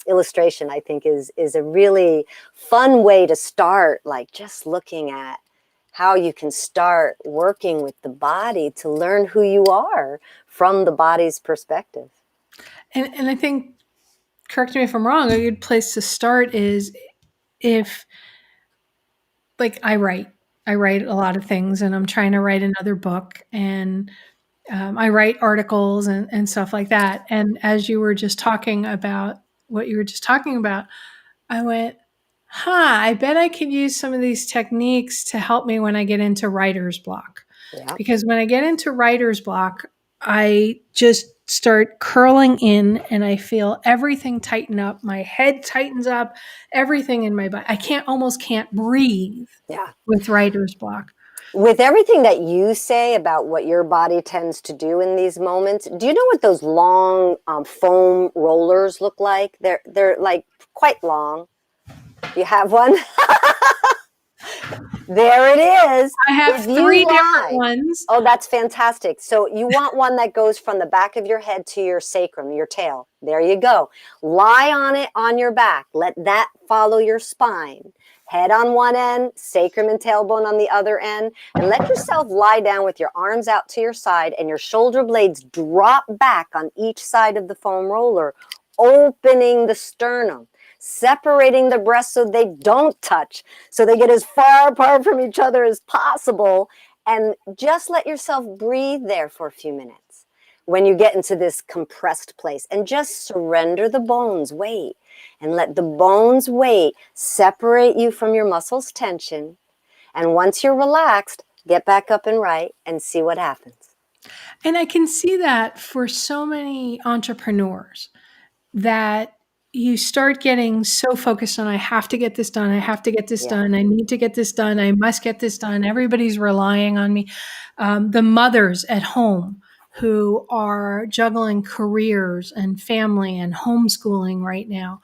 illustration, I think is a really fun way to start, like just looking at how you can start working with the body to learn who you are from the body's perspective. And I think, correct me if I'm wrong, a good place to start is if, like, I write a lot of things, and I'm trying to write another book, and I write articles and stuff like that. And as you were just talking about what you were just talking about, I went, I bet I could use some of these techniques to help me when I get into writer's block. Yeah. Because when I get into writer's block, I just start curling in and I feel everything tighten up. My head tightens up, everything in my body. I almost can't breathe Yeah. with writer's block. With everything that you say about what your body tends to do in these moments, do you know what those long foam rollers look like? They're like quite long. Do you have one? There it is. I have If you 3 different lie, ones. oh, that's fantastic. So you want one that goes from the back of your head to your sacrum, your tail. There you go. Lie on it on your back. Let that follow your spine. Head on one end, sacrum and tailbone on the other end, and let yourself lie down with your arms out to your side and your shoulder blades drop back on each side of the foam roller, opening the sternum, separating the breasts so they don't touch, so they get as far apart from each other as possible. And just let yourself breathe there for a few minutes when you get into this compressed place, and just surrender the bones, wait, and let the bones weight separate you from your muscles tension. And once you're relaxed, get back up and write and see what happens. And I can see that for so many entrepreneurs, that you start getting so focused on, I have to get this done. I have to get this done. I need to get this done. I must get this done. Everybody's relying on me. The mothers at home who are juggling careers and family and homeschooling right now.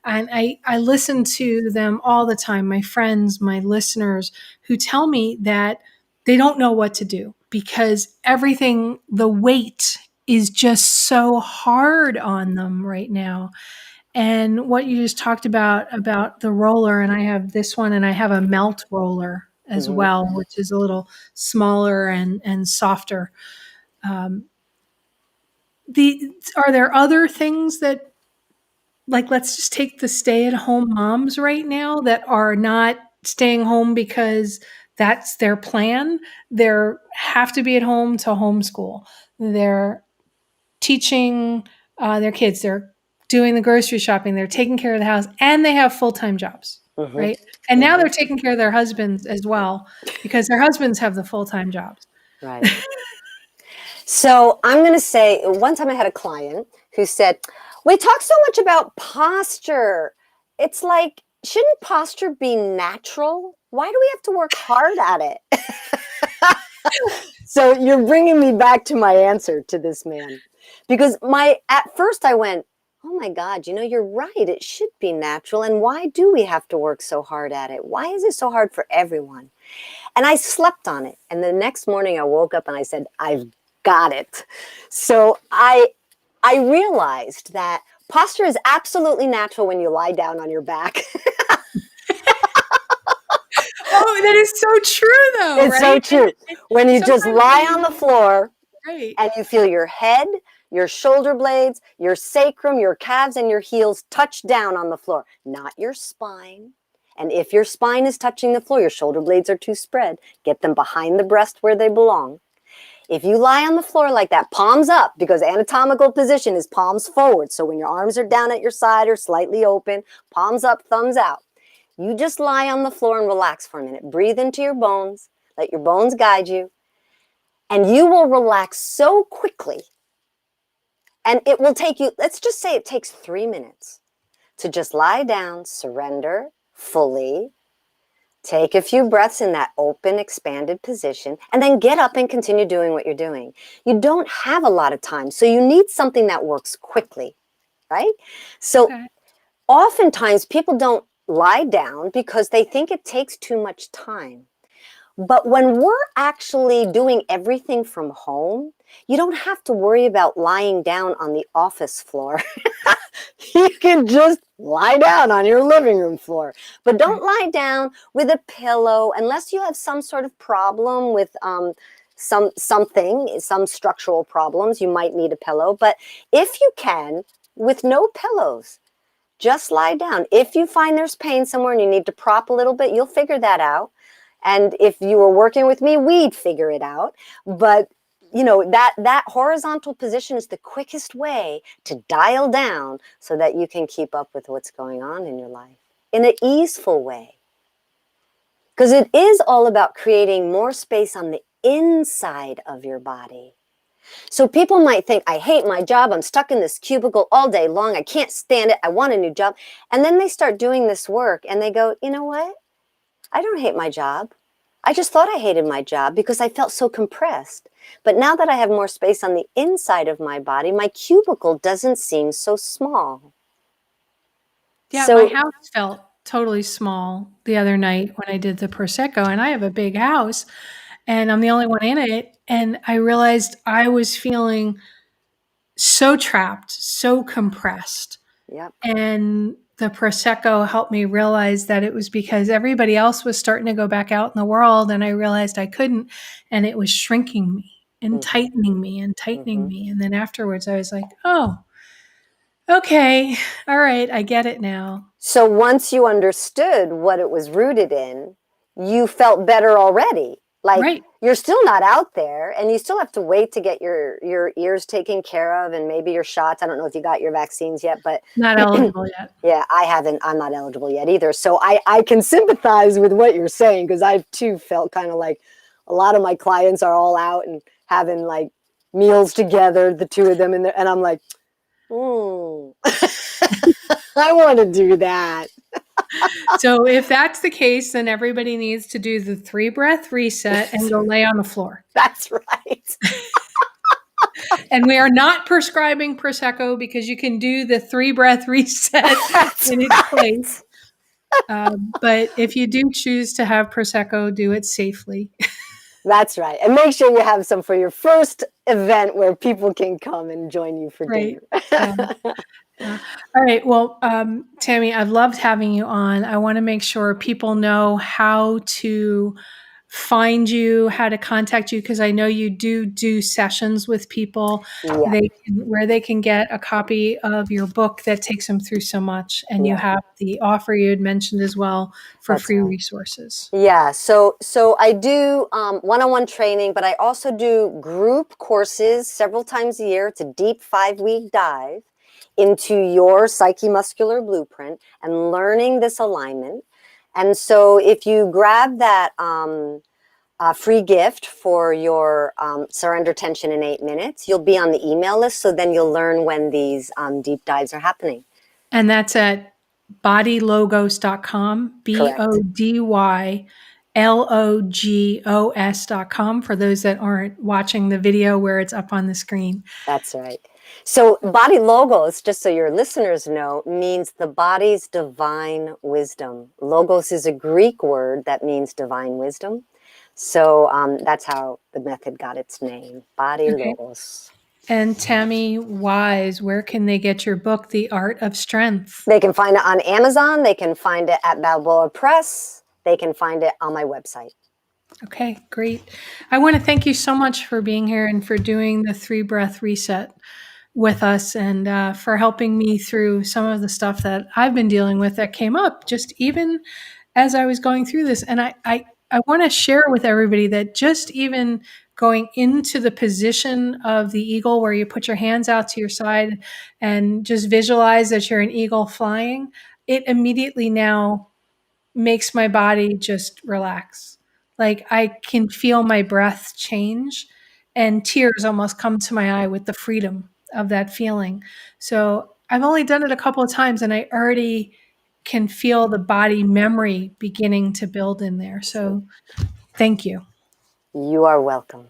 And I listen to them all the time, my friends, my listeners, who tell me that they don't know what to do because everything, the weight is just so hard on them right now. And what you just talked about the roller, and I have this one, and I have a melt roller as well, which is a little smaller and softer. Are there other things that, like, let's just take the stay-at-home moms right now that are not staying home because that's their plan. They have to be at home to homeschool. They're teaching their kids. They're doing the grocery shopping. They're taking care of the house, and they have full-time jobs, right? And now they're taking care of their husbands as well because their husbands have the full-time jobs. Right. So I'm going to say, one time I had a client who said, we talk so much about posture. It's like, shouldn't posture be natural? Why do we have to work hard at it? So you're bringing me back to my answer to this man. Because at first I went, oh my God, you're right. It should be natural. And why do we have to work so hard at it? Why is it so hard for everyone? And I slept on it. And the next morning I woke up and I said, I've got it. So I realized that posture is absolutely natural when you lie down on your back. Oh, that is so true, though. It's right? so true. When you just lie on the floor, right, and you feel your head, your shoulder blades, your sacrum, your calves, and your heels touch down on the floor, not your spine. And if your spine is touching the floor, your shoulder blades are too spread. Get them behind the breast where they belong. If you lie on the floor like that, palms up, because anatomical position is palms forward. So when your arms are down at your side or slightly open, palms up, thumbs out. You just lie on the floor and relax for a minute. Breathe into your bones. Let your bones guide you. And you will relax so quickly. And it will take you, let's just say it takes 3 minutes to just lie down, surrender fully, Take a few breaths in that open, expanded position, and then get up and continue doing what you're doing. You don't have a lot of time, so you need something that works quickly, right? So Okay. oftentimes people don't lie down because they think it takes too much time. But when we're actually doing everything from home, you don't have to worry about lying down on the office floor. You can just lie down on your living room floor. But don't lie down with a pillow unless you have some sort of problem with some structural problems. You might need a pillow. But if you can, with no pillows, just lie down. If you find there's pain somewhere and you need to prop a little bit, you'll figure that out. And if you were working with me, we'd figure it out. But that horizontal position is the quickest way to dial down so that you can keep up with what's going on in your life in an easeful way. Because it is all about creating more space on the inside of your body. So people might think, I hate my job. I'm stuck in this cubicle all day long. I can't stand it. I want a new job. And then they start doing this work and they go, you know what? I don't hate my job. I just thought I hated my job because I felt so compressed. But now that I have more space on the inside of my body, my cubicle doesn't seem so small. Yeah, my So, house felt totally small the other night when I did the Prosecco, and I have a big house, and I'm the only one in it, and I realized I was feeling so trapped, so compressed. yep. And the Prosecco helped me realize that it was because everybody else was starting to go back out in the world, and I realized I couldn't, and it was shrinking me and Mm-hmm. tightening me and tightening Mm-hmm. me. And then afterwards, I was like, oh, okay, all right, I get it now. So once you understood what it was rooted in, you felt better already. Like Right. you're still not out there and you still have to wait to get your ears taken care of and maybe your shots. I don't know if you got your vaccines yet, but Not eligible yet. yeah, I haven't. I'm not eligible yet either. So I can sympathize with what you're saying because I've too felt kind of like a lot of my clients are all out and having like meals together, the two of them, and I'm like, I want to do that. So if that's the case, then everybody needs to do the 3-breath reset and go lay on the floor. That's right. And we are not prescribing Prosecco because you can do the 3-breath reset That's in its right. place. But if you do choose to have Prosecco, do it safely. That's right. And make sure you have some for your first event where people can come and join you for Right. dinner. All right. Well, Tammy, I've loved having you on. I want to make sure people know how to find you, how to contact you, because I know you do sessions with people Yeah, where they can get a copy of your book that takes them through so much. And you yeah, have the offer you had mentioned as well for that's free right. resources. Yeah, so I do one-on-one training, but I also do group courses several times a year. It's a deep 5-week dive into your psychomuscular blueprint and learning this alignment. And so if you grab that free gift for your Surrender Tension in 8 minutes, you'll be on the email list. So then you'll learn when these deep dives are happening. And that's at bodylogos.com, Correct. BODYLOGOS.com for those that aren't watching the video where it's up on the screen. That's right. So, body logos, just so your listeners know, means the body's divine wisdom. Logos is a Greek word that means divine wisdom. So, that's how the method got its name, body Okay. logos. And Tammy Wise, where can they get your book, The Art of Strength? They can find it on Amazon. They can find it at Balboa Press. They can find it on my website. Okay, great. I want to thank you so much for being here and for doing the 3-breath reset with us and for helping me through some of the stuff that I've been dealing with that came up just even as I was going through this. And I want to share with everybody that just even going into the position of the eagle where you put your hands out to your side and just visualize that you're an eagle flying, it immediately now makes my body just relax. Like I can feel my breath change and tears almost come to my eye with the freedom of that feeling. So I've only done it a couple of times and I already can feel the body memory beginning to build in there. So thank you. You are welcome.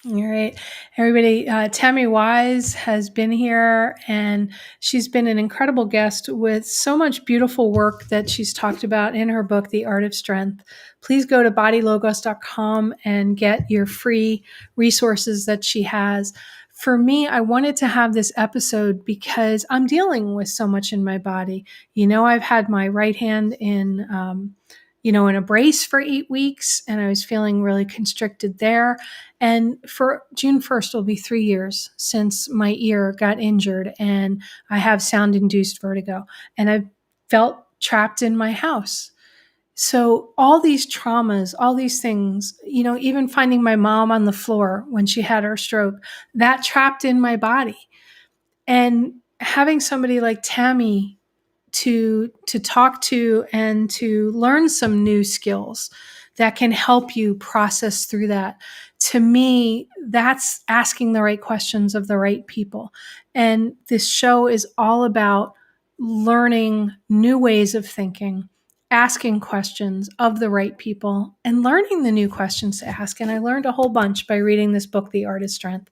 All right, everybody. Tammy Wise has been here, and she's been an incredible guest with so much beautiful work that she's talked about in her book, The Art of Strength. Please go to bodylogos.com and get your free resources that she has. For me, I wanted to have this episode because I'm dealing with so much in my body. I've had my right hand in a brace for 8 weeks, and I was feeling really constricted there. And for June 1st will be 3 years since my ear got injured, and I have sound induced vertigo, and I've felt trapped in my house. So all these traumas, all these things, even finding my mom on the floor when she had her stroke, that trapped in my body. And having somebody like Tammy to talk to and to learn some new skills that can help you process through that. To me, that's asking the right questions of the right people. And this show is all about learning new ways of thinking, asking questions of the right people, and learning the new questions to ask. And I learned a whole bunch by reading this book, The Art of Strength.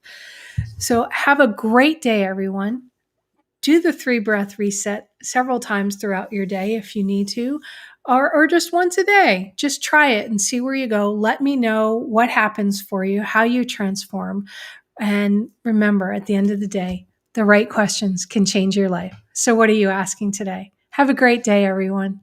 So have a great day, everyone. Do the 3-breath reset several times throughout your day if you need to, or just once a day. Just try it and see where you go. Let me know what happens for you, how you transform. And remember, at the end of the day, the right questions can change your life. So what are you asking today? Have a great day, everyone.